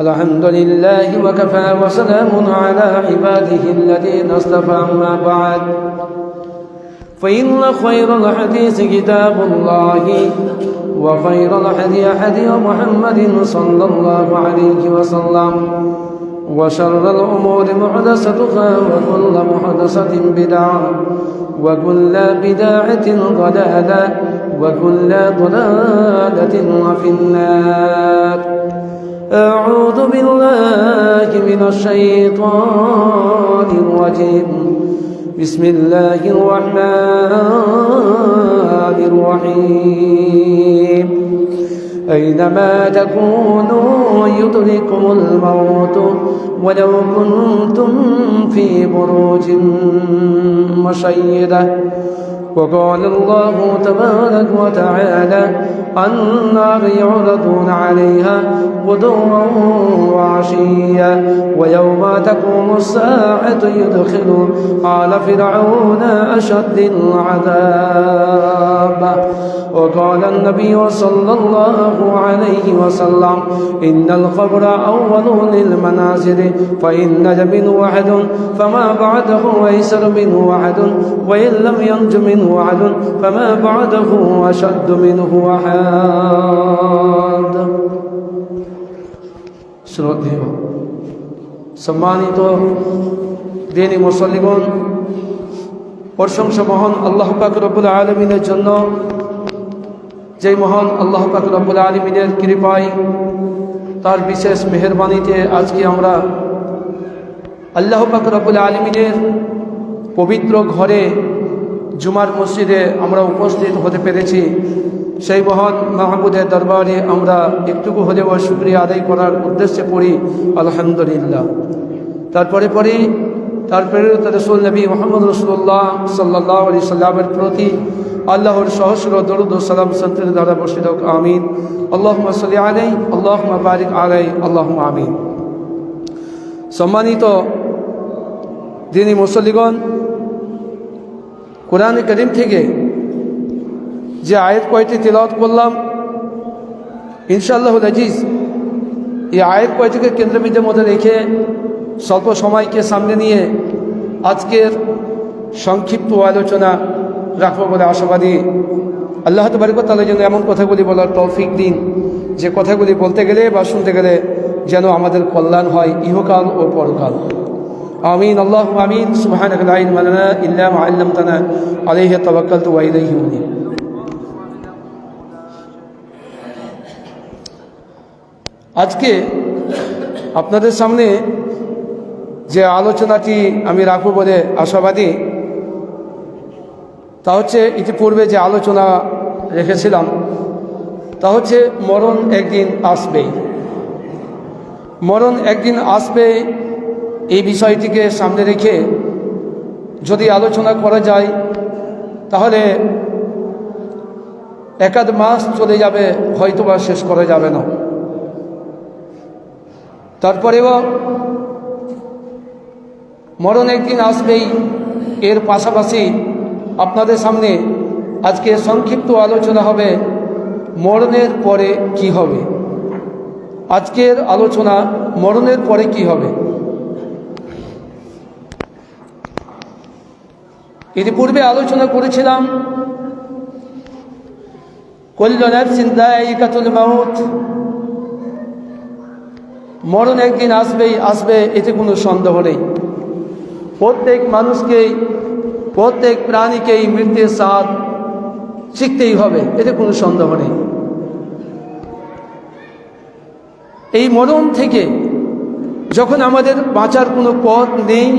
الحمد لله وكفى وسلام على عباده الذين اصطفى. أما بعد فإن خير الحديث كتاب الله وخير الهدي هدي محمد صلى الله عليه وسلم وشر الأمور محدثاتها وكل محدثة بدعة وكل بدعة ضلالة وكل ضلالة في النار. أعوذ بالله من الشيطان الرجيم. بسم الله الرحمن الرحيم. أينما تكونوا يدرككم الموت ولو كنتم في بروج مشيدة. وقال الله تبارك وتعالى: النار يعرضون عليها غدوا وعشيا ويوم تقوم الساعة يدخلوا آل فرعون أشد العذاب. وقال النبي صلى الله عليه وسلم: إن القبر أول للمنازل فإن نج منه أحد فما بعده أيسر منه أحد وإن لم ينج منه أحد فما بعده أشد منه أحد. শ্রদ্ধেয় সম্মানিত দিনী মুসল্লিগণ, প্রশংসা মহান আল্লাহ পাক রব্বুল আলামিনের জন্য, যেই মহান আল্লাহ পাক রব্বুল আলামিনের কৃপায়, তার বিশেষ মেহেরবানিতে আজকে আমরা আল্লাহ পাক রব্বুল আলামিনের পবিত্র ঘরে জুমার মসজিদে আমরা উপস্থিত হতে পেরেছি। সেই মহান মাহবুদের দরবারে আমরা একটুকু হলেও শুকরিয়া আদায় করার উদ্দেশ্যে পড়ি আলহামদুলিল্লাহ। তারপরে রাসূল নবী মুহাম্মদ রাসূলুল্লাহ সাল্লাল্লাহু আলাইহি সাল্লামের প্রতি আল্লাহর সহস্র দরুদ ও সালাম সন্তের দ্বারা বর্ষিত হোক, আমিন। আল্লাহুম্মা সাল্লি আলাইহি আল্লাহুম্মা বারিক আলাইহি আল্লাহুম্মা আমিন। সম্মানিত দিনী মুসল্লিগণ, কোরআন কারীম থেকে যে আয়াত কয়টি তেলাওয়াত করলাম, ইনশাআল্লাহুল আজিজ এই আয়াত কয়টিকে কেন্দ্রবিন্দুর মধ্যে রেখে স্বল্প সময়কে সামনে নিয়ে আজকের সংক্ষিপ্ত আলোচনা রাখবো বলে আশাবাদী। আল্লাহ তাবারক ওয়া তাআলা যেন এমন কথাগুলি বলার তৌফিক দিন, যে কথাগুলি বলতে গেলে বা শুনতে গেলে যেন আমাদের কল্যাণ হয় ইহকাল ও পরকাল। আমিন আল্লাহুম্মা আমিন। সুবহানাকা লা ইলমা লানা ইল্লা মা আল্লামতানা আলাইহি তাওয়াক্কালতু ওয়া ইলাইহি উনীব। আজকে আপনাদের সামনে যে আলোচনাটি আমি রাখবো বলে আশাবাদী, তা হচ্ছে ইতিপূর্বে যে আলোচনা রেখেছিলাম, তা হচ্ছে মরণ একদিন আসবেই। মরণ একদিন আসবে, এই বিষয়টিকে সামনে রেখে যদি আলোচনা করা যায় তাহলে একাধ মাস চলে যাবে, হয়তোবা শেষ করা যাবে না। তারপরেও মরণ একদিন আসবেই, এর পাশাপাশি আপনাদের সামনে আজকে সংক্ষিপ্ত আলোচনা হবে মরণের পরে কি হবে। আজকের আলোচনা মরণের পরে কি হবে। ইতিপূর্বে আলোচনা করেছিলাম কুল্লু নাফসিন যায়িকাতুল মাউত, মরণ একদিন আসবেই আসবে, এতে কোনো সন্দেহ নেই। প্রত্যেক মানুষকেই, প্রত্যেক প্রাণীকেই মৃত্যুর স্বাদ শিখতেই হবে, এতে কোনো সন্দেহ নেই। এই মরণ থেকে যখন আমাদের বাঁচার কোনো পথ নেই,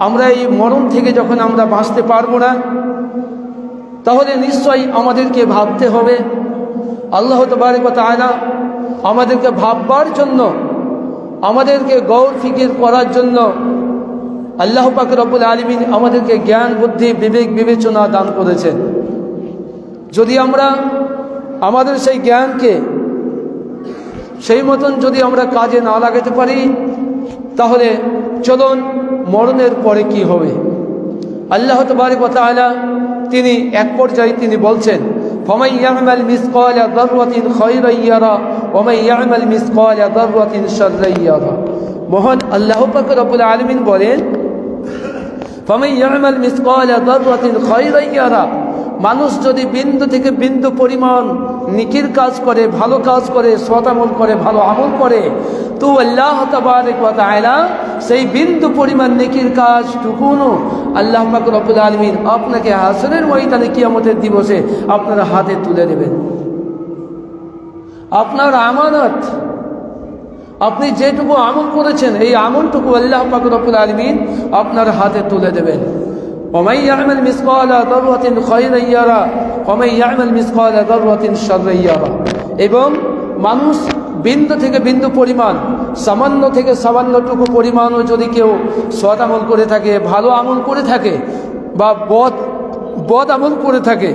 আমরা এই মরণ থেকে যখন আমরা বাঁচতে পারবো না, তাহলে নিশ্চয়ই আমাদেরকে ভাবতে হবে। আল্লাহ তাবারক ওয়া তাআলা আমাদেরকে ভাববার জন্য, আমাদেরকে গৌর ফিকির করার জন্য আল্লাহ পাক রব্বুল আলামিন আমাদেরকে জ্ঞান, বুদ্ধি, বিবেক, বিবেচনা দান করেছেন। যদি আমরা আমাদের সেই জ্ঞানকে সেই মতন যদি আমরা কাজে না লাগাতে পারি, তাহলে চলুন মরণের পরে কি হবে। আল্লাহ তাবারক ওয়া তাআলা তিনি এক পর্যায়ে তিনি বলছেন, ফামান ইয়া'মাল মিসকালা যাররাতিন খায়রান ইয়ারা ওয়া মান ইয়া'মাল মিসকালা যাররাতিন শাররান ইয়ারা। মহান আল্লাহ পাক রব্বুল আলামিন বলেন, ফামান ইয়া'মাল মিসকালা যাররাতিন খায়রান ইয়ারা, মানুষ যদি বিন্দু থেকে বিন্দু পরিমাণ নেকির কাজ করে, ভালো কাজ করে, সৎ আমল করে, ভালো আমল করে, তো আল্লাহ তাবারক ওয়া তাআলা সেই বিন্দু পরিমাণ নেকির কাজটুকুনও আল্লাহ পাক রব্বুল আলামিন আপনাকে হাসরের ময়দানে কিয়ামতের দিবসে আপনার হাতে তুলে দেবেন। আপনার আমানত, আপনি যেটুকু আমল করেছেন এই আমলটুকু আল্লাহ পাক রব্বুল আলামিন আপনার হাতে তুলে দেবেন। ومن يعمل مثقال ذرة خيرا يرى ومن يعمل مثقال ذرة شرا يرى। এবং মানুষ বিন্দু থেকে বিন্দু পরিমাণ, সামান্য থেকে সামান্যটুকু পরিমাণও যদি কেউ সৎ আমল করে থাকে, ভালো আমল করে থাকে বা বদ আমল করে থাকে,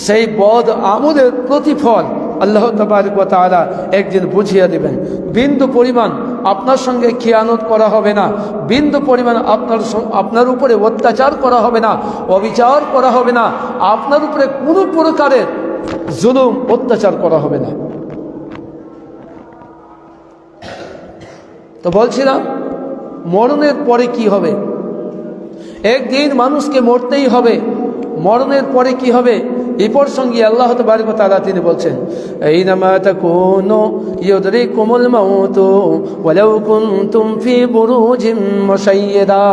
সেই বদ আমলের প্রতিফল আল্লাহ তাবারক ওয়া তাআলা একদিন বুঝিয়ে দেবেন। বিন্দু পরিমাণ আপনার সঙ্গে খিয়ানত করা হবে না, বিন্দু পরিমাণ আপনার উপরে অত্যাচার করা হবে না, অবিচার করা হবে না, আপনার উপরে কোনো প্রকারের জুলুম অত্যাচার করা হবে না। তো বলছিলাম, মরণের পরে কি হবে? একদিন মানুষকে মরতেই হবে। মরণের পরে কি হবে এই প্রসঙ্গে আল্লাহ তাবারক ওয়া তাআলা তিনি বলছেন, আইনামা তাকুনু ইউদরিকুমুল মাউতু ওয়ালাউ কুনতুম ফি বুরুজিম মুশাইয়্যাদা।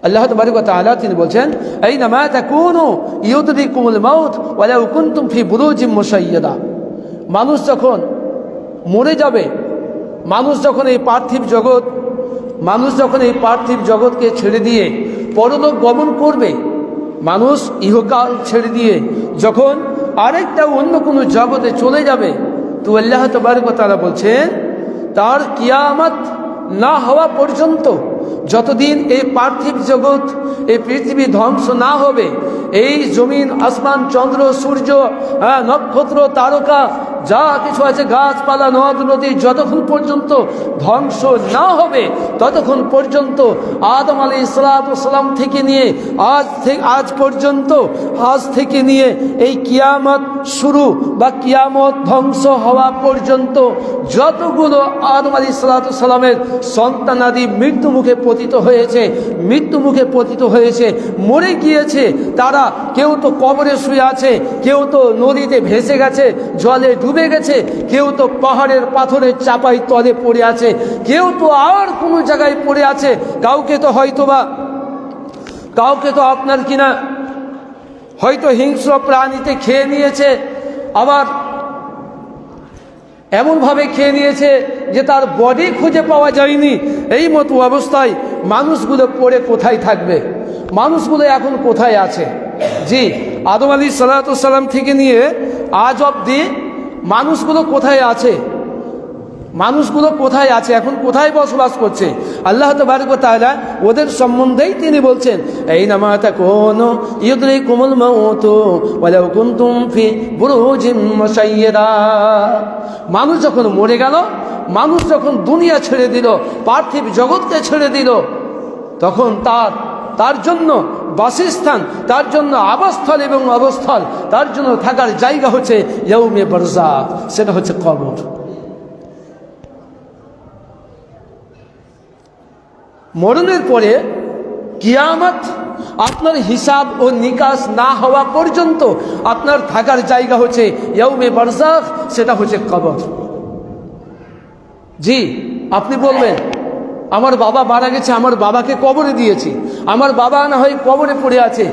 আল্লাহ তাবারক ওয়া তাআলা তিনি বলছেন, আইনামা তাকুনু ইউদরিকুমুল মাউত ওয়ালাউ কুনতুম ফি বুরুজিম মুশাইয়্যাদা। মানুষ যখন মরে যাবে, মানুষ যখন এই পার্থিব জগৎকে ছেড়ে দিয়ে পরলোক গমন করবে, মানুষ ইহকাল ছেড়ে দিয়ে যখন আরেকটা অন্য কোনো জগতে চলে যাবে, তো আল্লাহ তাবারক ওয়া তাআলা বলছেন তার কিয়ামত না হওয়া পর্যন্ত, যতদিন এই পার্থিব জগৎ, এই পৃথিবী ধ্বংস না হবে, এই জমিন আসমান চন্দ্র সূর্য নক্ষত্র তারকা যা কিছু আছে, গাছপালা নদ নদী, যতক্ষণ পর্যন্ত ধ্বংস না হবে ততক্ষণ পর্যন্ত আদম আলাইহিস সালাম থেকে নিয়ে আজ পর্যন্ত, আজ থেকে নিয়ে এই কিয়ামত শুরু বা কিয়ামত ধ্বংস হওয়া পর্যন্ত যতগুলো আদম আলাইহিস সালামের সন্তানাদি মৃত্যু মুখে পতিত হয়েছে, মরে গিয়েছে, তারা কেউ তো কবরে শুয়ে আছে, কেউ তো নদীতে ভেসে গেছে, জলে ডুবে গেছে, কেউ তো পাহাড়ের পাথরের চাপাই তলে পড়ে আছে, কেউ তো আর কোনো জায়গায় পড়ে আছে, কাউকে তো আপনার কিনা হয়তো হিংস্র প্রাণীতে খেয়ে নিয়েছে, আবার এমনভাবে খেয়ে নিয়েছে যে তার বডি খুঁজে পাওয়া যায়নি। এই মতো অবস্থায় মানুষগুলো পড়ে কোথায় থাকবে? মানুষগুলো এখন কোথায় আছে? জি, আদম আলাইহিস সালাম থেকে নিয়ে আজ অবধি মানুষগুলো কোথায় আছে? এখন কোথায় বসবাস করছে? আল্লাহ তাবারক ওয়া তাআলা ওদের সম্বন্ধেই তিনি বলছেন, আইনামা তাকুনু ইউদরিকুমুল মাউতু ওয়ালাউ কুনতুম ফি বুরুজিম মুশাইয়্যাদা। মানুষ যখন মরে গেল, মানুষ যখন দুনিয়া ছেড়ে দিল, পার্থিব জগৎকে ছেড়ে দিল, তখন তার জন্য বাসস্থান, তার জন্য আবাসস্থল এবং অবস্থল, তার জন্য থাকার জায়গা হচ্ছে ইয়াউমে বারযাখ, সেটা হচ্ছে কবর। মরণের পরে কিয়ামত, আপনার হিসাব ও নিকাশ না হওয়া পর্যন্ত আপনার থাকার জায়গা হচ্ছে ইয়াউমে বারযাখ, সেটা হচ্ছে কবর। জি, আপনি বলবেন আমার বাবা মারা গেছে, আমার বাবাকে কবরে দিয়েছি, আমার বাবা না হয় কবরে পড়ে আছে,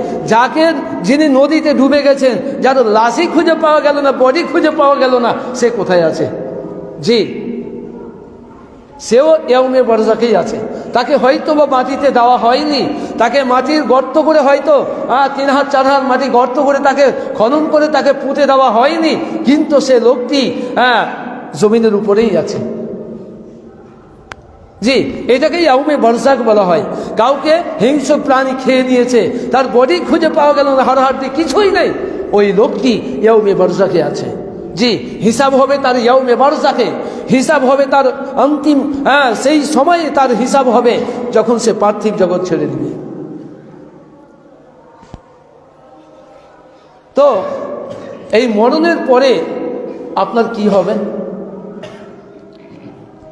যিনি নদীতে ডুবে গেছেন, যার লাশই খুঁজে পাওয়া গেল না, বডি খুঁজে পাওয়া গেল না, সে কোথায় আছে? জি, সেও ইয়াউমে বারযাখেই আছে। তাকে হয়তো বা মাটিতে দেওয়া হয়নি, তাকে মাটির গর্ত করে হয়তো 3 হাত 4 হাত মাটি গর্ত করে তাকে খনন করে তাকে পুঁতে দেওয়া হয়নি, কিন্তু সে লোকটি জমিনের উপরেই আছে। জি, এটাকে ইয়াউমে বারযাখ বলা হয়। কাউকে হিংস্র প্রাণী খেয়ে নিয়েছে, তার বডি খুঁজে পাওয়া গেল না, হাড়হাড্ডি কিছুই নেই, ওই লোকটি ইয়াউমে বারযাখে আছে। জি, হিসাব হবে তার ইয়াউমে বারযাখে, হিসাব হবে তার অন্তিম, সেই সময়ে তার হিসাব হবে যখন সে পার্থিব জগৎ ছেড়ে দিবে। তো এই মরণের পরে আপনার কি হবে?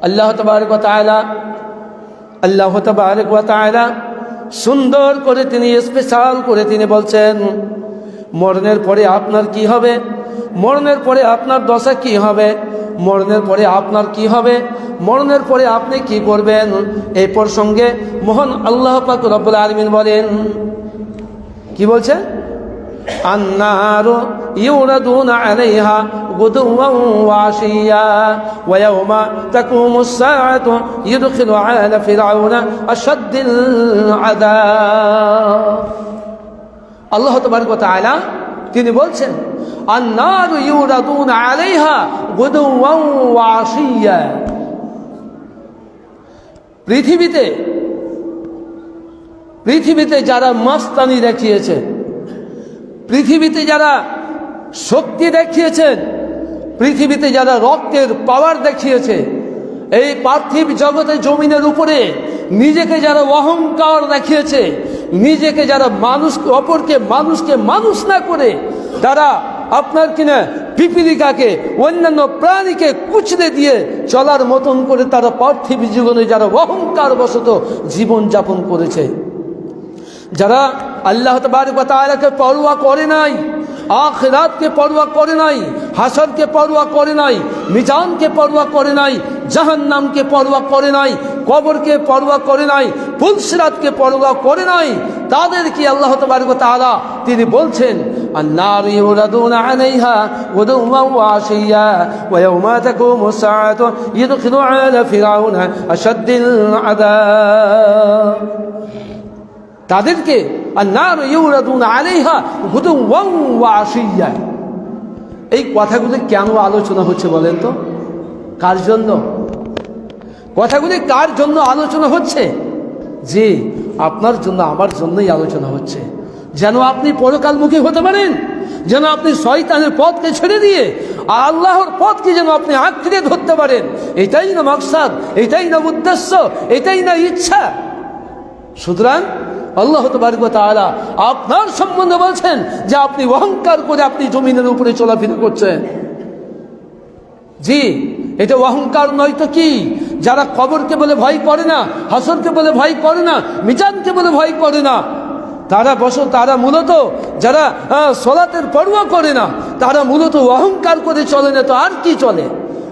আল্লাহ তাবারক ওয়া তাআলা সুন্দর করে তিনি স্পেশাল করে তিনি বলছেন মরণের পরে আপনার কি হবে, মরণের পরে আপনার দশা কি হবে, মরণের পরে আপনার কি হবে, মরণের পরে আপনি কি করবেন। এই প্রসঙ্গে মহান আল্লাহ পাক রব্বুল আলামিন বলেন, কি বলছেন? আন্নারু ইউরাদুনা আলাইহা গুদুওয়ান ওয়া আশিয়া ওয়া ইয়াওমা তাকুমুস সাআতু ইউদখিলু আলা ফিরআউনা আশাদ্দিল আযাব। আল্লাহ তাবারক ওয়া তাআলা তিনি বলছেন আন্নারু ইউরাদুনা আলাইহা গুদুওয়ান ওয়া আশিয়া। পৃথিবীতে যারা মাস্তানি দেখিয়েছে, পৃথিবীতে যারা শক্তি দেখিয়েছেন, পৃথিবীতে যারা রক্তের পাওয়ার দেখিয়েছে, এই পার্থিব জগতে জমিনের উপরে নিজেকে যারা অহংকার দেখিয়েছে, নিজেকে যারা অপরকে মানুষ না করে তারা আপনার কিনা পিপিলিকাকে অন্যান্য প্রাণীকে কুচলে দিয়ে চলার মতন করে তারা পার্থিব জীবনে যারা অহংকার বশত জীবন যাপন করেছে, যারা আল্লাহ তাবারক ওয়া তাআলাকে পরোয়া করে নাই, আখিরাতকে পরোয়া করে নাই, হাসরকে পরোয়া করে নাই, মিজানকে পরোয়া করে নাই, জাহান্নামকে পরোয়া করে নাই, কবরকে পরোয়া করে নাই, পুলসিরাতকে পরোয়া করে নাই, তাদেরকে আল্লাহ তাবারক ওয়া তাআলা তিনি বলছেন আন্নারু ইউরাদুনা আলাইহা গুদুওয়ান ওয়া আশিয়া ওয়া ইয়াওমা তাকুমুস সাআতু ইউদখিলু আলা ফিরআউনা আশাদ্দিল আযাব। তাদেরকে আন্নারু ইউরাদুনা আলাইহা গুদুওয়ান ওয়া আশিয়া। এই কথাগুলি কেন আলোচনা হচ্ছে বলেন তো? কার জন্য কথাগুলি, কার জন্য আলোচনা হচ্ছে? যে আপনার জন্য, আমার জন্যই আলোচনা হচ্ছে, যেন আপনি পরকালমুখী হতে পারেন, যেন আপনি শয়তানের পথকে ছেড়ে দিয়ে আল্লাহর পথকে যেন আপনি আঁকড়ে ধরতে পারেন। এটাই না মাকসাদ, এটাই না উদ্দেশ্য, এটাই না ইচ্ছা। সুতরাং আল্লাহ তাবারক ওয়া তাআলা আপনার সম্বন্ধে বলছেন যে আপনি অহংকার করে আপনি জমিনের উপরে চলাফেরা করছেন। জি, এটা অহংকার নয় তো কি? যারা কবরকে বলে ভয় করে না, হাসরকে বলে ভয় করে না, মিজানকে বলে ভয় করে না, তারা মূলত যারা সলাতের পরোয়া করে না, তারা মূলত অহংকার করে চলে না তো আর কি চলে?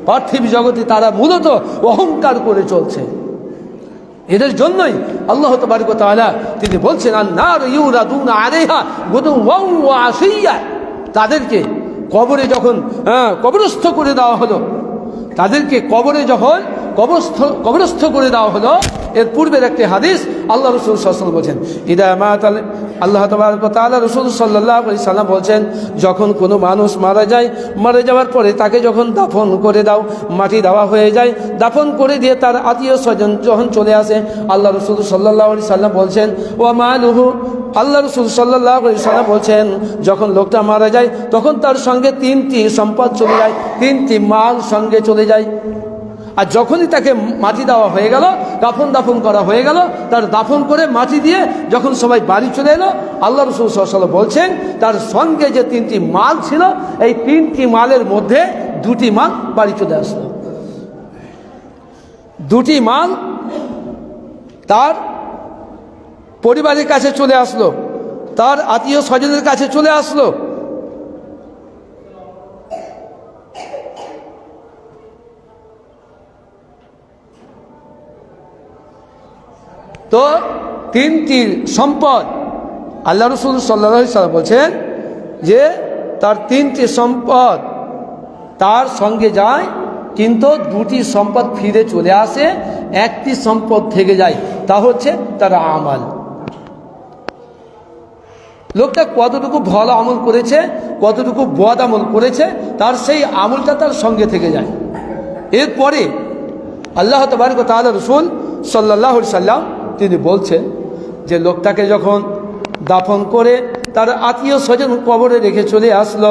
পার্থিব জগতে তারা মূলত অহংকার করে চলছে। এদের জন্যই আল্লাহ তাবারক ওয়া তাআলা তিনি বলছেন আন্নারু ইউরাদুনা আলাইহা গুদুওয়ান ওয়া আশিয়া। তাদেরকে কবরে যখন কবরস্থ করে দেওয়া হলো, তাদেরকে কবরে যখন কবরস্থ করে দেওয়া হলো, এর পূর্বের একটি হাদিস আল্লাহ রাসূল সাল্লাল্লাহু আলাইহি ওয়াসাল্লাম বলেছেন আল্লাহ তাবারক ওয়া তাআলা রাসূল সাল্লাল্লাহু আলাইহি সাল্লাম বলেছেন যখন কোনো মানুষ মারা যায়, মারা যাওয়ার পরে তাকে যখন দাফন করে দাও, মাটি দেওয়া হয়ে যায়, দাফন করে দিয়ে তার আত্মীয় স্বজন যখন চলে আসে, আল্লাহ রাসূল সাল্লাল্লাহু আলাইহি সাল্লাম বলছেন ওয়া মালুহু, আল্লাহ রাসূল সাল্লাল্লাহু আলাইহি সাল্লাম বলছেন যখন লোকটা মারা যায় তখন তার সঙ্গে 3টি সম্পদ চলে যায়, 3টি মাল সঙ্গে চলে যায়। আর যখনই তাকে মাটি দেওয়া হয়ে গেল, দাফন করা হয়ে গেল, তার দাফন করে মাটি দিয়ে যখন সবাই বাড়ি চলে এলো, আল্লাহ রাসূল সাল্লাল্লাহু আলাইহি ওয়াসাল্লাম বলছেন তার সঙ্গে যে 3টি মাল ছিল, এই 3টি মালের মধ্যে 2টি মাল বাড়ি চলে আসলো। 2টি মাল তার পরিবারের কাছে চলে আসলো, তার আত্মীয় স্বজনের কাছে চলে আসলো। তো 3টি সম্পদ আল্লাহ রাসূল সাল্লাল্লাহু আলাইহি ওয়াসাল্লাম বলছেন যে তার 3টি সম্পদ তার সঙ্গে যায়, কিন্তু 2টি সম্পদ ফিরে চলে আসে, 1টি সম্পদ থেকে যায়, তা হচ্ছে তার আমাল। লোকটা কতটুকু ভালো আমল করেছে, কতটুকু বদ আমল করেছে, তার সেই আমলটা তার সঙ্গে থেকে যায়। এরপরে আল্লাহ তাবারক ওয়া তাআলা রাসূল সাল্লাল্লাহু আলাইহি সাল্লাম তিনি বলছেন যে লোকটাকে যখন দাফন করে তার আত্মীয় স্বজন কবরে রেখে চলে আসলো,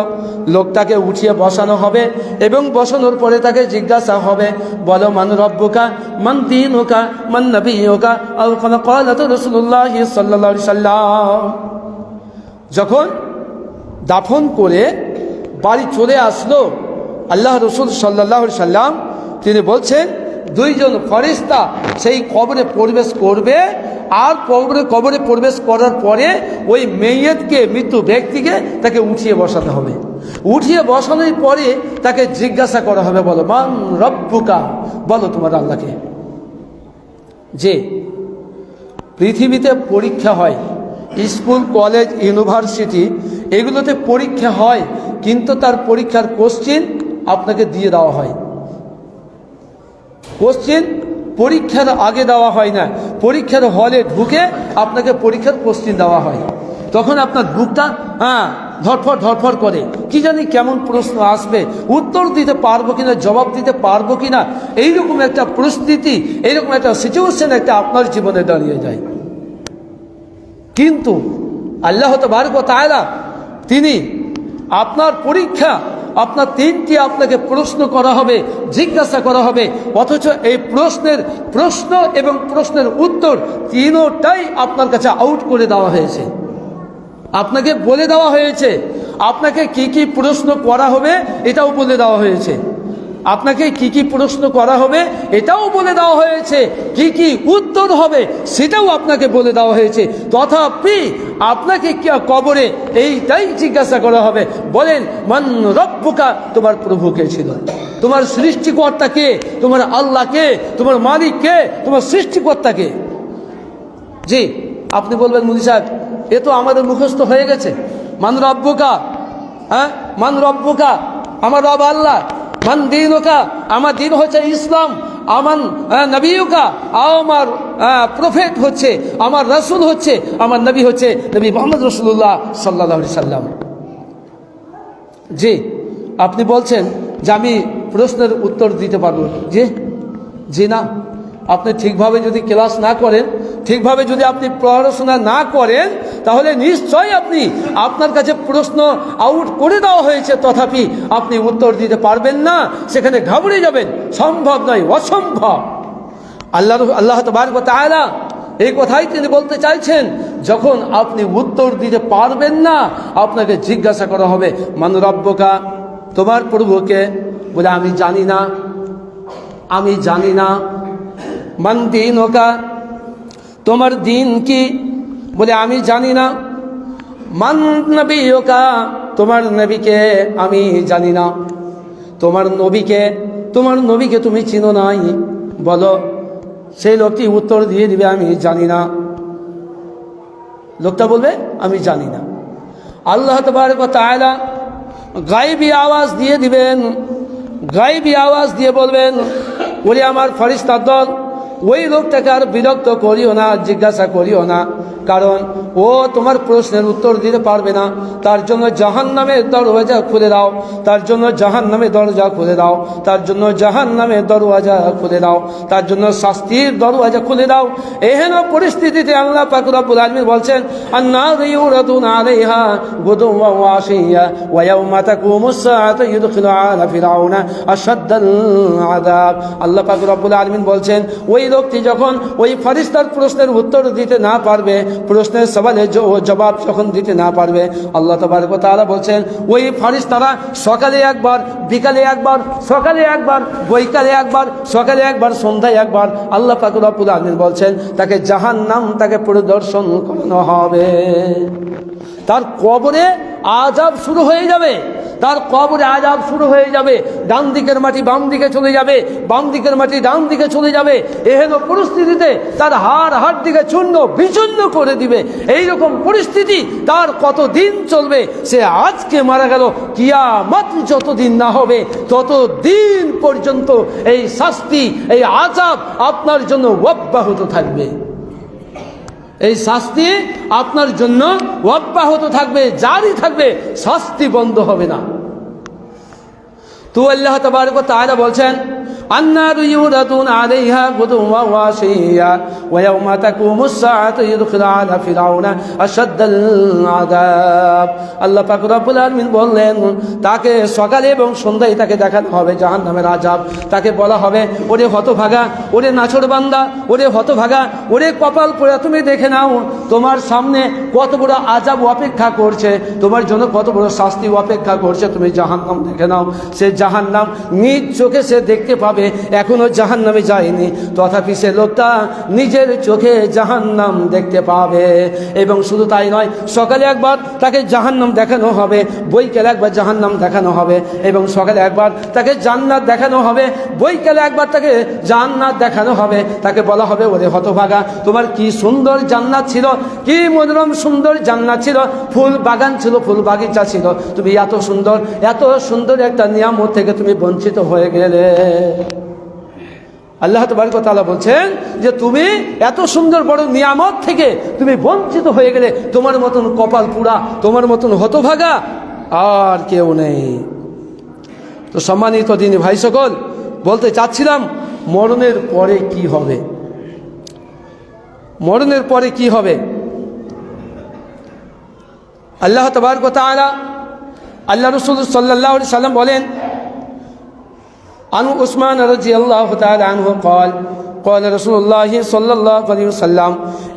লোকটাকে উঠিয়ে বসানো হবে এবং বসানোর পরে তাকে জিজ্ঞাসা হবে, বলো মান রব্বুকা মান দীনুকা মান নবিয়ুকা আও কামা ক্বালা রাসূলুল্লাহ সাল্লাল্লাহু আলাইহি সাল্লাম। যখন দাফন করে বাড়ি চলে আসলো, আল্লাহ রসুল সাল্লাল্লাহু আলাইহি সাল্লাম তিনি বলছেন দুইজন ফেরেশতা সেই কবরে প্রবেশ করবে, আর কবরে প্রবেশ করার পরে ওই মেয়েতকে, মৃত্যু ব্যক্তিকে তাকে উঠিয়ে বসাতে হবে। উঠিয়ে বসানোর পরে তাকে জিজ্ঞাসা করা হবে, বলো মান রব্বুকা, বলো তোমার আল্লাহকে। যে পৃথিবীতে পরীক্ষা হয়, স্কুল কলেজ ইউনিভার্সিটি এগুলোতে পরীক্ষা হয়, কিন্তু তার পরীক্ষার কোশ্চেন আপনাকে দিয়ে দেওয়া হয়। কোশ্চেন পরীক্ষার আগে দেওয়া হয় না, পরীক্ষার হলে ঢুকে আপনাকে পরীক্ষার কোশ্চেন দেওয়া হয়। তখন আপনার বুকটা ধরফর করে, কি জানি কেমন প্রশ্ন আসবে, উত্তর দিতে পারবো কিনা, জবাব দিতে পারবো কিনা, এইরকম একটা পরিস্থিতি, এইরকম একটা সিচুয়েশন একটা আপনার জীবনে দাঁড়িয়ে যায়। কিন্তু আল্লাহ তাবারক ওয়া তাআলা তিনি আপনার পরীক্ষা, আপনার তিনটি আপনাকে প্রশ্ন করা হবে, জিজ্ঞাসা করা হবে, অথচ এই প্রশ্ন এবং প্রশ্নের উত্তর তিনটাই আপনার কাছে আউট করে দেওয়া হয়েছে। আপনাকে বলে দেওয়া হয়েছে আপনাকে কি কি প্রশ্ন করা হবে, এটাও বলে দেওয়া হয়েছে। আপনাকে কি কি প্রশ্ন করা হবে এটাও বলে দেওয়া হয়েছে, কি কি উত্তর হবে সেটাও আপনাকে বলে দেওয়া হয়েছে। তথাপি আপনাকে কবরে এইটাই জিজ্ঞাসা করা হবে, বলেন মান রব্বুকা, তোমার প্রভু কে ছিল, তোমার সৃষ্টিকর্তা কে, তোমার আল্লাহ কে, তোমার মালিক কে, তোমার সৃষ্টিকর্তা কে। জি, আপনি বলবেন মুফতি সাহেব এ তো আমাদের মুখস্থ হয়ে গেছে, মান রব্বুকা, মান রব্বুকা, আমার রব আল্লাহ, মান দীনুকা, আমার দিন হচ্ছে ইসলাম, আমার নবীকা, আমার প্রফেট হচ্ছে, আমার রাসূল হচ্ছে, আমার নবী হচ্ছে নবী মুহাম্মদ রাসূলুল্লাহ সাল্লাল্লাহু আলাইহি সাল্লাম। জি, আপনি বলছেন যে আমি প্রশ্নের উত্তর দিতে পারবো, জি না। আপনি ঠিকভাবে যদি ক্লাস না করেন, ঠিকভাবে যদি আপনি পড়াশোনা না করেন, তাহলে নিশ্চয়ই আপনার কাছে প্রশ্ন আউট করে দেওয়া হয়েছে, তথাপি আপনি উত্তর দিতে পারবেন না, সেখানে ঘাবড়ে যাবেন। সম্ভব নয়, অসম্ভব। আল্লাহ তাবারক ওয়া তাআলা এই কথাই তিনি বলতে চাইছেন, যখন আপনি উত্তর দিতে পারবেন না, আপনাকে জিজ্ঞাসা করা হবে মান রব্বুকা, তোমার প্রভুকে, বলে আমি জানি না, আমি জানি না। মান দীনুকা, তোমার দিন কি, বলে আমি জানি না। মান নবীকা, তোমার নবীকে আমি জানি না। তোমার নবীকে তুমি চিনো নাই, বলো। সেই লোকটি উত্তর দিয়ে দিবে আমি জানি না। লোকটা বলবে আমি জানি না। আল্লাহ তাবারক ওয়া তাআলা গায়বী আওয়াজ দিয়ে দিবেন, গায়বী আওয়াজ দিয়ে বলবেন, বলে আমার ফেরেশতার দল, ওই লোকটাকে আর বিরক্ত করিও না, জিজ্ঞাসা করিও না, কারণ ও তোমার প্রশ্নের উত্তর দিতে পারবে না। তার জন্য জাহান্নামের দরওয়াজা খুলে দাও, তার জন্য জাহান্নামের দরজা খুলে দাও, তার জন্য জাহান্নামের দরওয়াজা খুলে দাও, তার জন্য শাস্তির দরওয়াজা খুলে দাও। এহেন পরিস্থিতিতে আল্লাহ পাক রব্বুল আলামিন বলছেন, আন-নারু ইউরাদুনা আলাইহা গুদুওয়া ওয়া আশিয়া ওয়া ইয়াওমা তাকুমুস সাআতু ইউদখিলু আলা ফিরআউনা আশাদ্দাল আযাব। আল্লাহ পাক রব্বুল আলামিন বলছেন, ওই লোকটি যখন ওই ফেরেশতার প্রশ্নের উত্তর দিতে না পারবে, প্রশ্নের সওয়ালের জবাব যখন দিতে না পারবে, আল্লাহ তাবারক ওয়া তাআলা বলছেন, ওই ফেরেশতারা সকালে একবার, বিকালে একবার, সকালে একবার, বৈকালে একবার, সকালে একবার, সন্ধ্যায় একবার, আল্লাহ পাক রব্বুল আলামিন বলছেন তাকে জাহান্নাম তাকে পরিদর্শন করানো হবে। তার কবরে আযাব শুরু হয়ে যাবে, তার কবরে আযাব শুরু হয়ে যাবে। ডান দিকের মাটি বাম দিকে চলে যাবে, বাম দিকের মাটি ডান দিকে চলে যাবে। এহেন পরিস্থিতিতে তার হাড় দিকে চূর্ণ বিচূর্ণ করে দিবে। এইরকম পরিস্থিতি তার কতদিন চলবে? সে আজকে মারা গেল, কিয়ামত যতদিন না হবে ততদিন পর্যন্ত এই শাস্তি, এই আযাব আপনার জন্য অব্যাহত থাকবে। এই শাস্তি আপনার জন্য অব্যাহত থাকবে, জারি থাকবে, শাস্তি বন্ধ হবে না। তো আল্লাহ তাবারক ওয়া তাআলা বলছেন, النار يوردون عليها غدوا وعشيا ويوم تقوم الساعة يدخل على فرعون أشد العذاب আল্লাহ পাক রব্বুল আলামিন বললেন তাকে সকালে এবং সন্ধ্যায় তাকে দেখানো হবে জাহান্নামের আযাব। তাকে বলা হবে, ওরে হতভাগা, ওরে নাছোড়বান্দা, ওরে হতভাগা, ওরে কপাল পোড়া, তুমি দেখে নাও তোমার সামনে কত বড় আযাব অপেক্ষা করছে, তোমার জন্য কত বড় শাস্তি অপেক্ষা করছে, তুমি জাহান্নাম দেখে নাও। সে জাহান্নাম নিজ চোখে সে দেখতে পাবে, এখনো জাহান্নামে যায়নি, তথাপি সে লোকটা নিজের চোখে জাহান্নাম দেখতে পাবে। এবং শুধু তাই নয়, সকালে একবার তাকে জাহান্নাম দেখানো হবে, বৈকালে একবার জাহান্নাম দেখানো হবে, এবং সকালে একবার তাকে জান্নাত দেখানো হবে, বৈকালে একবার তাকে জান্নাত দেখানো হবে। তাকে বলা হবে, ওরে হতভাগা, তোমার কি সুন্দর জান্নাত ছিল, কি মনোরম সুন্দর জান্নাত ছিল, ফুল বাগান ছিল, ফুল বাগিচা ছিল, তুমি এত সুন্দর একটা নিয়ামত থেকে তুমি বঞ্চিত হয়ে গেলে। আল্লাহ তাবারক ওয়া তাআলা বলছেন যে তুমি এত সুন্দর বড় নিয়ামত থেকে তুমি বঞ্চিত হয়ে গেলে, তোমার মতন কপাল পুরা, তোমার মতন হতভাগা আর কেউ নেই। তো সম্মানিত দিনী ভাই সকল, বলতে চাচ্ছিলাম মরণের পরে কি হবে, মরণের পরে কি হবে। আল্লাহ তাবারক ওয়া তাআলা, আল্লাহ রাসূল সাল্লাল্লাহু আলাইহি সাল্লাম বলেন, عن عثمان رضي الله تعالى عنه قال قال رسول الله صلى الله عليه وسلم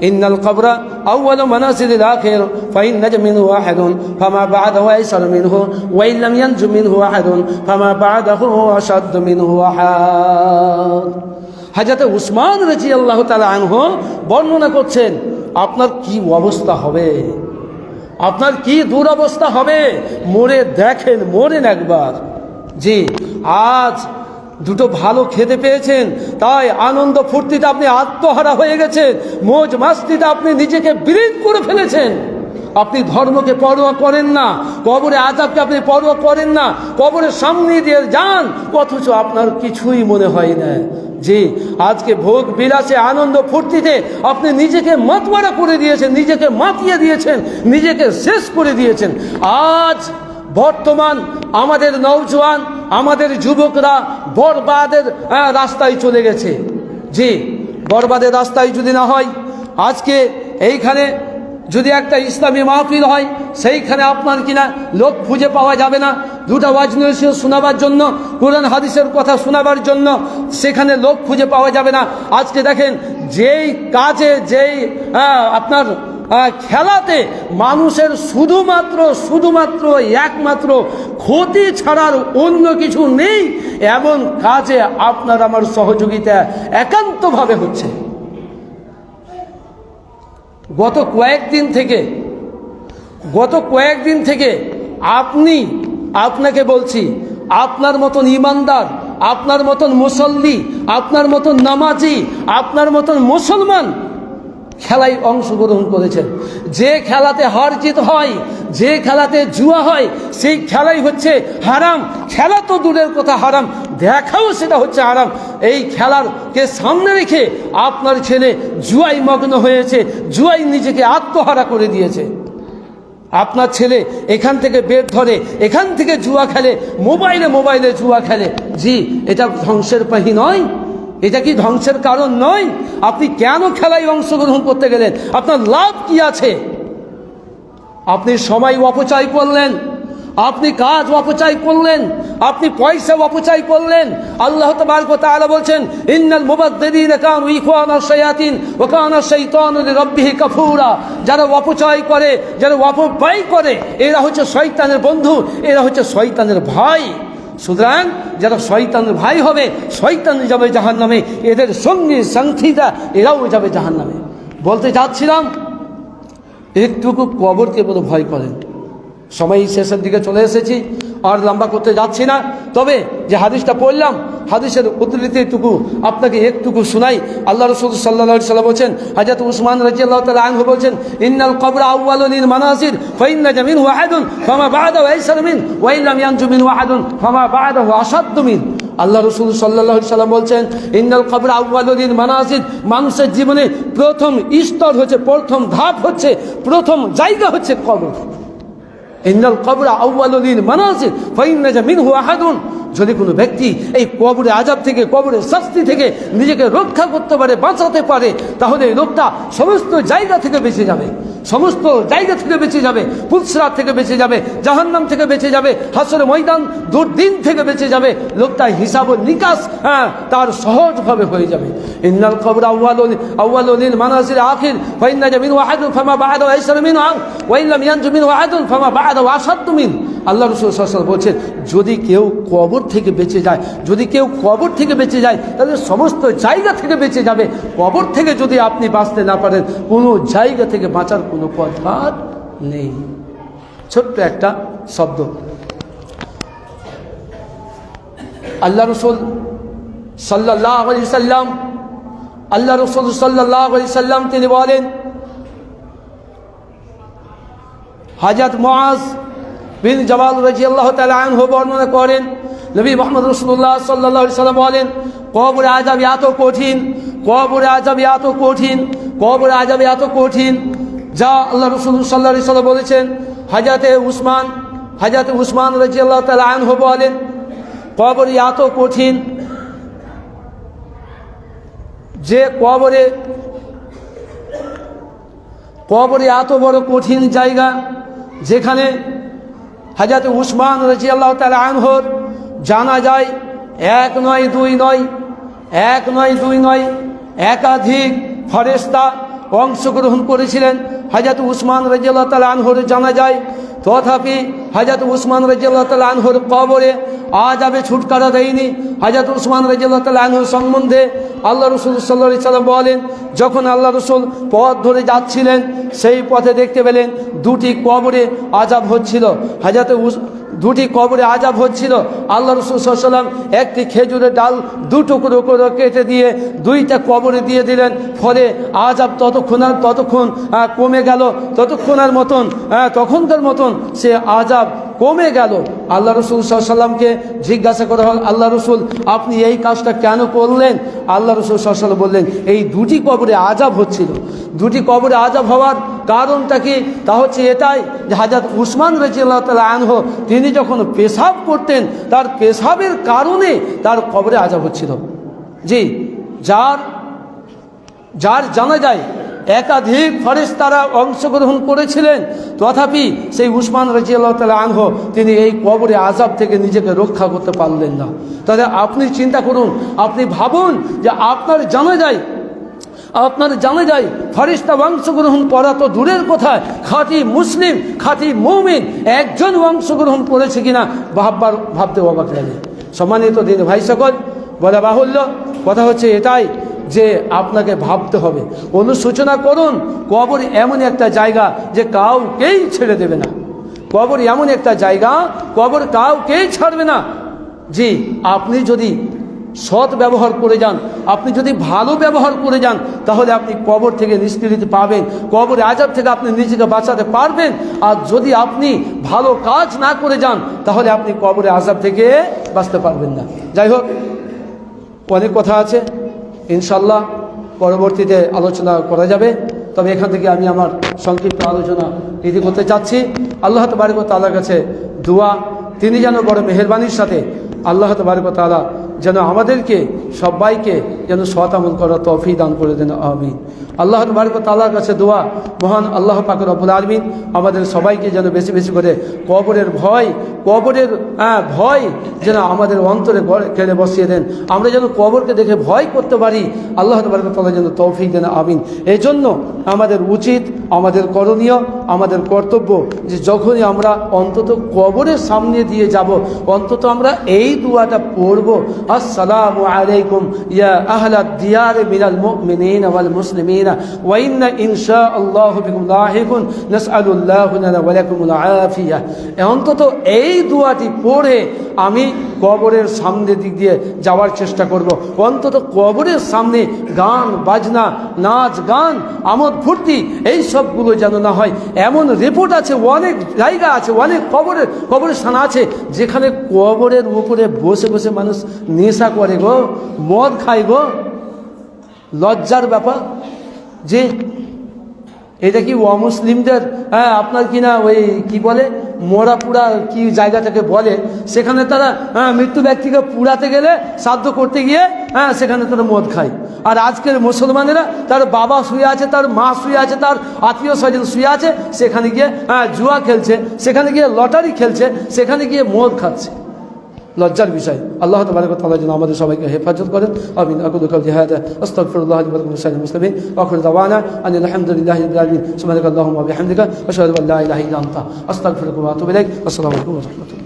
إن القبر أول منازل الآخر فإن نج منه أحد فما بعده أيسر منه وإن لم ينج منه أحد فما بعده أشد منه أحد। হযরত উসমান রাদিয়াল্লাহু তাআলা আনহু বর্ণনা করছেন, আপনার কি অবস্থা হবে, আপনার কি দুরবস্থা হবে, মরে দেখেন, মরেন একবার। জি, আজ দুটো ভালো খেতে পেয়েছেন, তাই আনন্দ ফুর্তিতে আপনি আত্মহারা হয়ে গেছেন, মৌজ মাস্তিতে আপনি নিজেকে বিলীন করে ফেলেছেন। আপনি ধর্মকে পরোয়া করেন না, কবরে আযাবকে আপনি পরোয়া করেন না, কবরের সামনে দিয়ে যান, অথচ আপনার কিছুই মনে হয় না। জি, আজকে ভোগ বিলাসে আনন্দ ফুর্তিতে আপনি নিজেকে মাতওয়ারা করে দিয়েছেন, নিজেকে মাতিয়ে দিয়েছেন, নিজেকে শেষ করে দিয়েছেন। আজ বর্তমান আমাদের নওজোয়ান, আমাদের যুবকরা বরবাদের রাস্তায় চলে গেছে। জি, বরবাদের রাস্তায় যদি না হয়, আজকে এইখানে যদি একটা ইসলামী মাহফিল হয়, সেইখানে আপনার কিনা লোক খুঁজে পাওয়া যাবে না, দুটা ওয়াজ নসিহত শোনাবার জন্য, কোরআন হাদিসের কথা শোনাবার জন্য সেখানে লোক খুঁজে পাওয়া যাবে না। আজকে দেখেন, যেই কাজে, যেই আপনার খেলাতে মানুষের শুধুমাত্র একমাত্র ক্ষতি ছাড়ার অন্য কিছু নেই, এমন কাজে আপনার আমার সহযোগিতা একান্তভাবে হচ্ছে। গত কয়েকদিন থেকে আপনাকে বলছি, আপনার মতন ইমানদার, আপনার মতন মুসল্লি, আপনার মতন নামাজি, আপনার মতন মুসলমান খেলায় অংশগ্রহণ করেছেন। যে খেলাতে হার জিত হয়, যে খেলাতে জুয়া হয়, সেই খেলাই হচ্ছে হারাম। খেলা তো দূরের কথা, হারাম দেখাও সেটা হচ্ছে হারাম। এই খেলারকে সামনে রেখে আপনার ছেলে জুয়ায় মগ্ন হয়েছে, জুয়ায় নিজেকে আত্মহারা করে দিয়েছে। আপনার ছেলে এখান থেকে বেট ধরে, এখান থেকে জুয়া খেলে, মোবাইলে জুয়া খেলে। জি, এটা ধ্বংসের পাহি নয়? এটা কি ধ্বংসের কারণ নয়? আপনি কেন খেলায় অংশগ্রহণ করতে গেলেন? আপনার লাভ কি আছে? আপনি সময় অপচয় করলেন, আপনি কাজ অপচয় করলেন, আপনি পয়সা অপচয় করলেন। আল্লাহ তাবারক ওয়া তাআলা বলছেন, ইন্নাল মুবাদদিরিনা কানু ইখওয়ানাশ শায়াতিন ওয়া কানা শাইতানু লিরাব্বিহি কাফুরা। যারা অপচয় করে, যারা অপব্যয় করে, এরা হচ্ছে শয়তানের বন্ধু, এরা হচ্ছে শয়তানের ভাই। সুতরাং যারা শয়তানের ভাই হবে, শয়তান যাবে জাহান্নামে, এদের সঙ্গী সাথীরা এরাও যাবে জাহান্নামে। বলতে যাচ্ছিলাম, একটুকু কবরকে বড় ভয় করেন। সময় শেষের দিকে চলে এসেছি, আর লম্বা করতে যাচ্ছি না। তবে যে হাদিসটা পড়লাম, হাদিসের উদ্ধৃতিটুকু আপনাকে একটুকু শোনাই। আল্লাহ রাসূল সাল্লাল্লাহু আলাইহি সাল্লাম বলছেন, হযরত উসমান রাদিয়াল্লাহু তাআলা আনহু বলছেন, ইন্নাল কবরা আউয়ালুল মানাজির ফাইন্না জামিনহু আহাদুন ফামা বা'দাহু আইসার মিন ওয়া ইন লাম ইয়ানজু মিনহু আহাদুন ফামা বা'দাহু আশাদ্দু মিন। আল্লাহ রাসূল সাল্লাল্লাহু আলাইহি সাল্লাম বলছেন, ইন্নাল কবরা আউয়ালুল মানাজির, মানুষের জীবনে প্রথম স্তর হচ্ছে, প্রথম ধাপ হচ্ছে, প্রথম জায়গা হচ্ছে কবর। ইন্নাল কবরা আউয়ালুল মানাজির ফাইন্না জামিনহু আহাদুন যদি কোনো ব্যক্তি এই কবরে আযাব থেকে, কবরের শাস্তি থেকে নিজেকে রক্ষা করতে পারে, বাঁচাতে পারে, তাহলে এই লোকটা সমস্ত জায়গা থেকে বেঁচে যাবে, সমস্ত জায়গা থেকে বেঁচে যাবে, পুলসিরাত থেকে বেঁচে যাবে, জাহান্নাম থেকে বেঁচে যাবে, হাসরের ময়দান দুর্দিন থেকে বেঁচে যাবে। লোকটা হিসাব ও নিকাশ তার সহজভাবে হয়ে যাবে। ইন্নাল কবর আউয়ালুল মানাজিল আখির ফা ইন্না মিনহু আহাদুন ফামা বা'দাহু আইসারু মিনহু ওয়া ইন লাম ইয়ানজু মিনহু আহাদুন ফামা বা'দাহু আশাদ্দু মিন। আল্লাহ রাসূল সাল্লাল্লাহু আলাইহি ওয়াসাল্লাম বলছেন, যদি কেউ কবর থেকে বেঁচে যায়, যদি কেউ কবর থেকে বেঁচে যায়, তাহলে সমস্ত জায়গা থেকে বেঁচে যাবে। কবর থেকে যদি আপনি বাঁচতে না পারেন, কোনো জায়গা থেকে বাঁচার কোনো পথ আর নেই। ছোট্ট একটা শব্দ, আল্লাহ রাসূল সাল্লাল্লাহু আলাইহি সাল্লাম, আল্লাহ রাসূল সাল্লাল্লাহু আলাইহি সাল্লাম তিনি বলেন, হযরত মুআজ বিন জাবাল রাদিয়াল্লাহু তাআলা আনহু বর্ণনা করেন, নবী মুহাম্মদ রাসূলুল্লাহ সাল্লাল্লাহু আলাইহি সাল্লাম বলেন, কবরে আযাব এত কঠিন, কবরে আযাব এত কঠিন, কবরে আযাব এত কঠিন, যা আল্লাহ রাসূল সাল্লাল্লাহু আলাইহি সাল্লাম বলেছেন। হযরত উসমান রাদিয়াল্লাহু তাআলা আনহু বলেন, কবর এত কঠিন যে কবরে এত বড় কঠিন জায়গা, যেখানে হযরত উসমান রাদিয়াল্লাহু তাআলা আনহুর জানা যায় এক নয় দুই নয়, এক নয় দুই নয়, একাধিক ফেরেশতা অংশগ্রহণ করেছিলেন হযরত উসমান রাদিয়াল্লাহু তাআলা আনহুর জানা যায়। তথাপি হযরত উসমান রাদিয়াল্লাহু তাআলা আনহুর কবরে আযাবে ছুটকারা দেয়নি। হযরত উসমান রাদিয়াল্লাহু তাআলা আনহুর সম্বন্ধে আল্লাহ রাসূল সাল্লাল্লাহু আলাইহি সাল্লাম বলেন, যখন আল্লাহ রাসূল পথ ধরে যাচ্ছিলেন, সেই পথে দেখতে পেলেন দুটি কবরে আযাব হচ্ছিল। দুটি কবরে আযাব হচ্ছিল। আল্লাহ রাসূল সাল্লাল্লাহু আলাইহি সাল্লাম একটি খেজুরের ডাল দুটুকরো করে কেটে দিয়ে দুইটা কবরে দিয়ে দিলেন। ফলে আযাব ততক্ষণ কমে গেল, তখনকার মতন সে আযাব কমে গেল। আল্লাহ রাসূল সাল্লাল্লাহু আলাইহি সাল্লামকে জিজ্ঞাসা করা হল, আল্লাহ রাসূল আপনি এই কাজটা কেন করলেন? আল্লাহ রাসূল সাল্লাল্লাহু আলাইহি সাল্লাম বললেন, এই দুটি কবরে আযাব হচ্ছিল। দুটি কবরে আযাব হওয়ার কারণটা কি? তা হচ্ছে এটাই যে হযরত উসমান রাদিয়াল্লাহু তাআলা আনহু তিনি যখন পেশাব করতেন, তার পেশাবের কারণে তার কবরে আযাব হচ্ছিল। জি, যার জানা যায় একাধিক ফেরেশতারা অংশগ্রহণ করেছিলেন, তথাপি সেই উসমান রাদিয়াল্লাহু তাআলা আনহু তিনি এই কবরে আযাব থেকে নিজেকে রক্ষা করতে পারলেন না। তাহলে আপনি চিন্তা করুন, আপনি ভাবুন যে আপনার জানা যায় ফেরেশতা অংশগ্রহণ করা তো দূরের কথায়, খাঁটি মুসলিম, খাঁটি মুমিন একজন অংশগ্রহণ করেছে কিনা ভাবতে অবাক লাগে। সম্মানিত দিন ভাই সকল, বলা বাহুল্য, কথা হচ্ছে এটাই যে আপনাকে ভাবতে হবে। অনুশোচনা করুন, কবর এমন একটা জায়গা যে কাউকেই ছেড়ে দেবে না। কবর এমন একটা জায়গা, কবর কাউকেই ছাড়বে না। জি, আপনি যদি সৎ ব্যবহার করে যান, আপনি যদি ভালো ব্যবহার করে যান, তাহলে আপনি কবর থেকে নিষ্কৃতি পাবেন, কবরে আযাব থেকে আপনি নিজেকে বাঁচাতে পারবেন। আর যদি আপনি ভালো কাজ না করে যান, তাহলে আপনি কবরে আযাব থেকে বাঁচতে পারবেন না। যাই হোক, অনেক কথা আছে, ইনশাল্লাহ পরবর্তীতে আলোচনা করা যাবে। তবে এখান থেকে আমি আমার সংক্ষিপ্ত আলোচনা ইতি করতে চাচ্ছি। আল্লাহ তাবারক ওয়া তাআলার কাছে দোয়া, তিনি যেন বড় মেহেরবানির সাথে আল্লাহ তাবারক ওয়া তাআলা যেন আমাদেরকে সবাইকে যেন সৎ আমল করার তৌফিক দান করে দেন, আমিন। আল্লাহ তাবারক ওয়া তাআলার কাছে দোয়া, মহান আল্লাহ পাক রব্বুল আলামিন আমাদের সবাইকে যেন বেশি বেশি করে কবরের ভয় যেন আমাদের অন্তরে কেড়ে বসিয়ে দেন। আমরা যেন কবরকে দেখে ভয় করতে পারি, আল্লাহ তাবারক ওয়া তাআলা যেন তৌফিক দেন, আমিন। এই জন্য আমাদের উচিত, আমাদের করণীয়, আমাদের কর্তব্য যে যখনই আমরা অন্তত কবরের সামনে দিয়ে যাব, অন্তত আমরা এই দোয়াটা পড়ব, আসসালামু আলাইকুম ইয়া আহলাদ দিয়ার মিনাল মুমিনিনা ওয়াল মুসলিমিনা ওয়া ইন্না ইনশাআল্লাহু বিকুম লাহিকুন নাসআলুল্লাহু লানা ওয়া লাকুমুল আফিয়া। অন্তত এই দোয়াটি পড়ে আমি কবরের সামনে দিক দিয়ে যাওয়ার চেষ্টা করব। অন্তত কবরের সামনে গান বাজনা, নাচ গান, আমোদ ফুর্তি এই সবগুলো যেন না হয়। এমন রিপোর্ট আছে, অনেক জায়গা আছে, অনেক কবরস্থান আছে যেখানে কবরের উপরে বসে বসে মানুষ নেশা করে গো, মদ খায় গো। লজ্জার ব্যাপার যে এটা কি অমুসলিমদের আপনার কিনা ওই কি বলে মরা পুরা কি জায়গাটাকে বলে, সেখানে তারা মৃত্যু ব্যক্তিকে পুড়াতে গেলে শ্রাদ্ধ করতে গিয়ে সেখানে তারা মদ খায়। আর আজকের মুসলমানেরা তার বাবা শুয়ে আছে, তার মা শুয়ে আছে, তার আত্মীয় স্বজন শুয়ে আছে, সেখানে গিয়ে জুয়া খেলছে, সেখানে গিয়ে লটারি খেলছে, সেখানে গিয়ে মদ খাচ্ছে। লজ্জার বিষয়। আল্লাহ তাবারক ওয়া তাআলা যেন আমাদের সবাইকে হেফাজত করেন। আমিন। আকুলু কাওলি হাযা আস্তাগফিরুল্লাহ লি ওয়া লাকুম লিসাইরিল মুসলিমিন ওয়া আখিরু দাওয়ানা আনিল হামদুলিল্লাহি রাব্বিল আলামিন সুবহানাকাল্লাহুম্মা ওয়া বিহামদিকা আশহাদু আল্লা ইলাহা ইল্লা আনতা আস্তাগফিরুকা ওয়া আতুবু ইলাইক। আসসালামু আলাইকুম ওয়া রাহমাতুল্লাহ।